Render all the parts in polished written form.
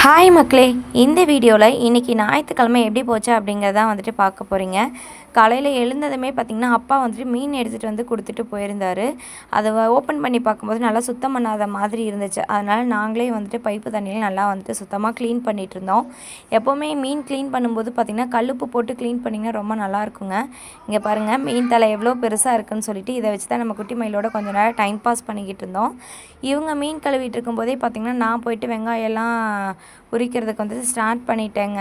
Hi மக்களே, இந்த வீடியோவில் இன்றைக்கி ஞாயிற்றுக்கிழமை எப்படி போச்சு அப்படிங்கிறதான் வந்துட்டு பார்க்க போகிறீங்க. காலையில் எழுந்ததுமே பார்த்திங்கன்னா அப்பா வந்துட்டு மீன் எடுத்துகிட்டு வந்து கொடுத்துட்டு போயிருந்தார். அதை ஓப்பன் பண்ணி பார்க்கும்போது நல்லா சுத்தம் பண்ணாத மாதிரி இருந்துச்சு. அதனால் நாங்களே வந்துட்டு பைப்பு தண்ணியில் நல்லா வந்துட்டு சுத்தமாக க்ளீன் பண்ணிகிட்டு இருந்தோம். எப்போவுமே மீன் க்ளீன் பண்ணும்போது பார்த்திங்கன்னா கல்லுப்பு போட்டு க்ளீன் பண்ணிங்கன்னா ரொம்ப நல்லாயிருக்குங்க. இங்கே பாருங்கள், மீன் தலை எவ்வளோ பெருசாக இருக்குதுன்னு சொல்லிட்டு இதை வச்சு தான் நம்ம குட்டி மயிலோட கொஞ்சம் நேரம் டைம் பாஸ் பண்ணிக்கிட்டு இருந்தோம். இவங்க மீன் கழுவிட்டு இருக்கும்போதே பார்த்திங்கன்னா நான் போயிட்டு வெங்காயம்லாம் உரிக்கிறதுக்கு வந்துட்டு ஸ்டார்ட் பண்ணிட்டேங்க.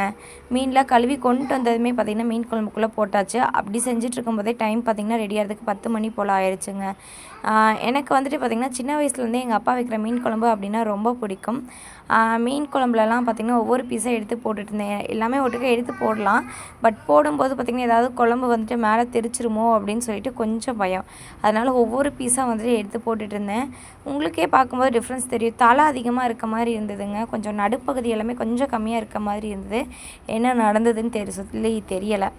மீன்லாம் கழுவி கொண்டு வந்ததுமே பார்த்திங்கன்னா மீன் குழம்புக்குள்ளே போட்டாச்சு. அப்படி செஞ்சிட்ருக்கும்போதே டைம் பார்த்திங்கன்னா ரெடி ஆகிறதுக்கு 10 மணி போல் ஆயிடுச்சுங்க. எனக்கு வந்துட்டு பார்த்திங்கன்னா சின்ன வயசுலேருந்தே எங்கள் அப்பா வைக்கிற மீன் குழம்பு அப்படின்னா ரொம்ப பிடிக்கும். மீன் குழம்புலலாம் பார்த்திங்கன்னா ஒவ்வொரு பீஸாக எடுத்து போட்டுட்ருந்தேன். எல்லாமே ஒட்டுக்க எடுத்து போடலாம். பட் போடும்போது பார்த்திங்கன்னா ஏதாவது குழம்பு வந்துட்டு மேலே தெரிச்சிருமோ அப்படின்னு சொல்லிட்டு கொஞ்சம் பயம். அதனால் ஒவ்வொரு பீஸாக வந்துட்டு எடுத்து போட்டுட்ருந்தேன். உங்களுக்கே பார்க்கும்போது டிஃப்ரென்ஸ் தெரியும். தலை அதிகமாக இருக்க மாதிரி இருந்ததுங்க. கொஞ்சம் நடுப்பகுதி எல்லாமே கொஞ்சம் கம்மியாக இருக்க மாதிரி இருந்தது. என்ன நடந்ததுன்னு சொல்லி தெரியலை.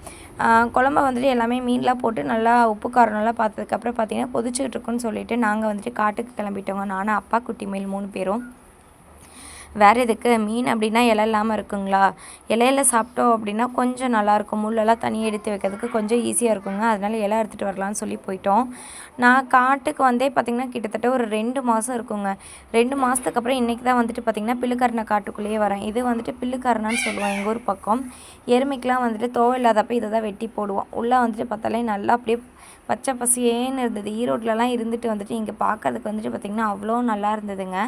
குழம்ப வந்துட்டு எல்லாமே மீன்லாம் போட்டு நல்லா உப்பு காரம் நல்லா பார்த்ததுக்கப்புறம் பார்த்திங்கன்னா கொதிச்சுக்கிட்டு இருக்குன்னு சொல்லிட்டு நாங்கள் வந்துட்டு காட்டுக்கு கிளம்பிட்டோங்க. நானும் அப்பா குட்டி மயில் 3 பேரும். வேறு எதுக்கு, மீன் அப்படின்னா இலை இல்லாமல் இருக்குங்களா? இலையில சாப்பிட்டோம் அப்படின்னா கொஞ்சம் நல்லாயிருக்கும். முள்ளெல்லாம் தனியாக எடுத்து வைக்கிறதுக்கு கொஞ்சம் ஈஸியாக இருக்குங்க. அதனால் இலை எடுத்துகிட்டு வரலான்னு சொல்லி போயிட்டோம். நான் காட்டுக்கு வந்தே பார்த்திங்கன்னா கிட்டத்தட்ட ஒரு 2 மாதம் இருக்குங்க. 2 மாதத்துக்கு அப்புறம் இன்றைக்கி தான் வந்துட்டு பார்த்திங்கன்னா பில்லுக்கரணை காட்டுக்குள்ளேயே வரேன். இது வந்துட்டு பில்லுக்கரணான்னு சொல்லுவோம் எங்கள் ஊர் பக்கம். எருமைக்கெலாம் வந்துட்டு தோவை இல்லாதப்போ இதை தான் வெட்டி போடுவோம். உள்ளே வந்துட்டு பார்த்தாலே நல்லா அப்படியே பச்சை பசியேன்னு இருந்தது. ஈரோட்லலாம் இருந்துட்டு வந்துட்டு இங்கே பார்க்கறதுக்கு வந்துட்டு பார்த்திங்கன்னா அவ்வளோ நல்லா இருந்ததுங்க.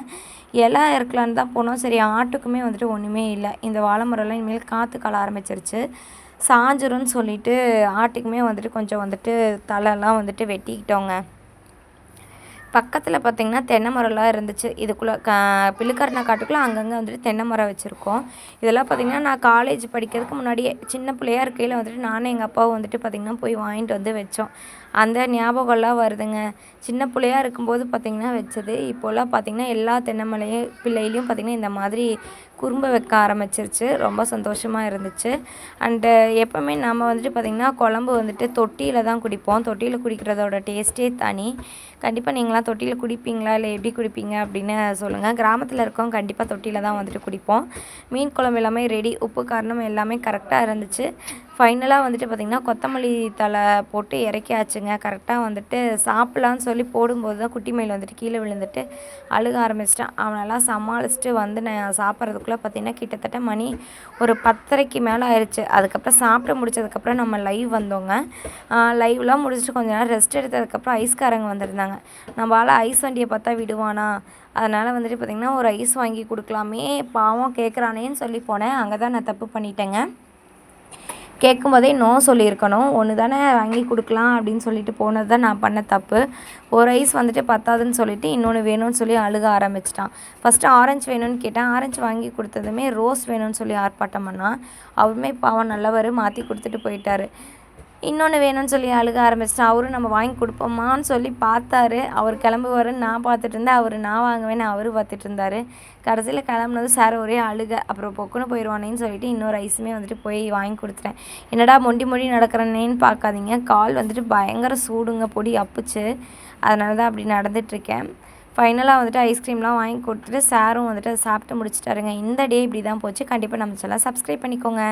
இலை இருக்கலான்னு தான் போனோம். சரி, ஆட்டுக்குமே வந்துட்டு ஒன்றுமே இல்லை. இந்த வாழை மரம்லாம் இனிமேல் காற்று கால ஆரம்பிச்சிருச்சு. சாஞ்சிரும்னு சொல்லிட்டு ஆட்டுக்குமே வந்துட்டு கொஞ்சம் வந்துட்டு தலைலாம் வந்துட்டு வெட்டிக்கிட்டோங்க. பக்கத்தில் பார்த்திங்கன்னா தென்னை மரம்லாம் இருந்துச்சு. இதுக்குள்ளே பில்லுக்கரணை காட்டுக்குள்ளே அங்கங்கே வந்துட்டு தென்னை மரம் வச்சுருக்கோம். இதெல்லாம் பார்த்திங்கன்னா நான் காலேஜ் படிக்கிறதுக்கு முன்னாடியே சின்ன பிள்ளையா இருக்கையில் வந்துட்டு நானும் எங்கள் அப்பாவும் வந்துட்டு பார்த்திங்கன்னா போய் வாங்கிட்டு வந்து வச்சோம். அந்த ஞாபகம்லாம் வருதுங்க. சின்ன பிள்ளையா இருக்கும்போது பார்த்திங்கன்னா வச்சது. இப்போல்லாம் பார்த்திங்கன்னா எல்லா தென்னை பிள்ளையிலையும் பார்த்திங்கன்னா இந்த மாதிரி குறும்பை வைக்க ஆரம்பிச்சிருச்சு. ரொம்ப சந்தோஷமாக இருந்துச்சு. அண்டு எப்போவுமே நம்ம வந்துட்டு பார்த்திங்கன்னா குழம்பு வந்துட்டு தொட்டியில் தான் குடிப்போம். தொட்டியில் குடிக்கிறதோட டேஸ்ட்டே தனி. கண்டிப்பாக நீங்களாம் தொட்டியில் குடிப்பீங்களா, இல்லை எப்படி குடிப்பீங்க அப்படின்னு சொல்லுங்கள். கிராமத்தில் இருக்கோம், கண்டிப்பாக தொட்டியில் தான் வந்துட்டு குடிப்போம். மீன் குழம்பு எல்லாமே ரெடி. உப்பு காரணம் எல்லாமே கரெக்டாக இருந்துச்சு. ஃபைனலாக வந்துட்டு பார்த்திங்கன்னா கொத்தமல்லி தழை போட்டு இறக்கியாச்சுங்க. கரெக்டாக வந்துட்டு சாப்பிட்லான்னு சொல்லி போடும்போது தான் குட்டி மயில் வந்துட்டு கீழே விழுந்துட்டு அழுக ஆரம்பிச்சிட்டான். அவனெல்லாம் சமாளிச்சுட்டு வந்து நான் சாப்பிட்றதுக்குள்ளே பார்த்திங்கன்னா கிட்டத்தட்ட மணி ஒரு 10:30க்கு மேலே ஆயிடுச்சு. அதுக்கப்புறம் சாப்பிட்டு முடிச்சதுக்கப்புறம் நம்ம லைவ் வந்தோங்க. லைவ்லாம் முடிச்சுட்டு கொஞ்சம் நேரம் ரெஸ்ட் எடுத்ததுக்கப்புறம் ஐஸ்காரங்க வந்திருந்தாங்க. நம்மளால் ஐஸ் வண்டியை பார்த்தா விடுவானா, அதனால் வந்துட்டு பார்த்திங்கன்னா ஒரு ஐஸ் வாங்கி கொடுக்கலாமே, பாவம் கேட்குறானேன்னு சொல்லி போனேன். அங்கே தான் நான் தப்பு பண்ணிட்டேங்க. கேட்கும்போதே நோ சொல்லியிருக்கணும். ஒன்று தானே வாங்கி கொடுக்கலாம் அப்படின்னு சொல்லிட்டு போனது தான் நான் பண்ண தப்பு. ஒரு ஐஸ் வந்துட்டு பத்தாதுன்னு சொல்லிட்டு இன்னொன்று வேணும்னு சொல்லி அழுக ஆரம்பிச்சிட்டான். ஃபஸ்ட்டு ஆரஞ்சு வேணும்னு கேட்டேன். ஆரஞ்சு வாங்கி கொடுத்ததுமே ரோஸ் வேணும்னு சொல்லி ஆர்ப்பாட்டம் பண்ணான். அவருமே பாவம் நல்லவர், மாற்றி கொடுத்துட்டு போயிட்டார். இன்னொன்று வேணும்னு சொல்லி அழுக ஆரம்பிச்சிட்டான். அவரும் நம்ம வாங்கி கொடுப்போமான்னு சொல்லி பார்த்தாரு. அவர் கிளம்புவாருன்னு நான் பார்த்துட்டு இருந்தேன். நான் வாங்குவேன்னு அவர் பார்த்துட்டு இருந்தார். கடைசியில் கிளம்புனது சார் ஒரே அழுக. அப்புறம் பொக்குன்னு போயிடுவானேன்னு சொல்லிட்டு இன்னொரு ஐஸுமே வந்துட்டு போய் வாங்கி கொடுத்துட்டேன். என்னடா மொண்டி நடக்கிறேன்னேன்னு பார்க்காதீங்க. கால் வந்துட்டு பயங்கர சூடுங்க, பொடி அப்புச்சு. அதனால தான் அப்படி நடந்துகிட்ருக்கேன். ஃபைனலாக வந்துட்டு ஐஸ்கிரீம்லாம் வாங்கி கொடுத்துட்டு சாரும் வந்துட்டு அதை சாப்பிட்டு முடிச்சிட்டாருங்க. இந்த டே இப்படி தான் போச்சு. கண்டிப்பாக நம்ம சேனலை சப்ஸ்கிரைப் பண்ணிக்கோங்க.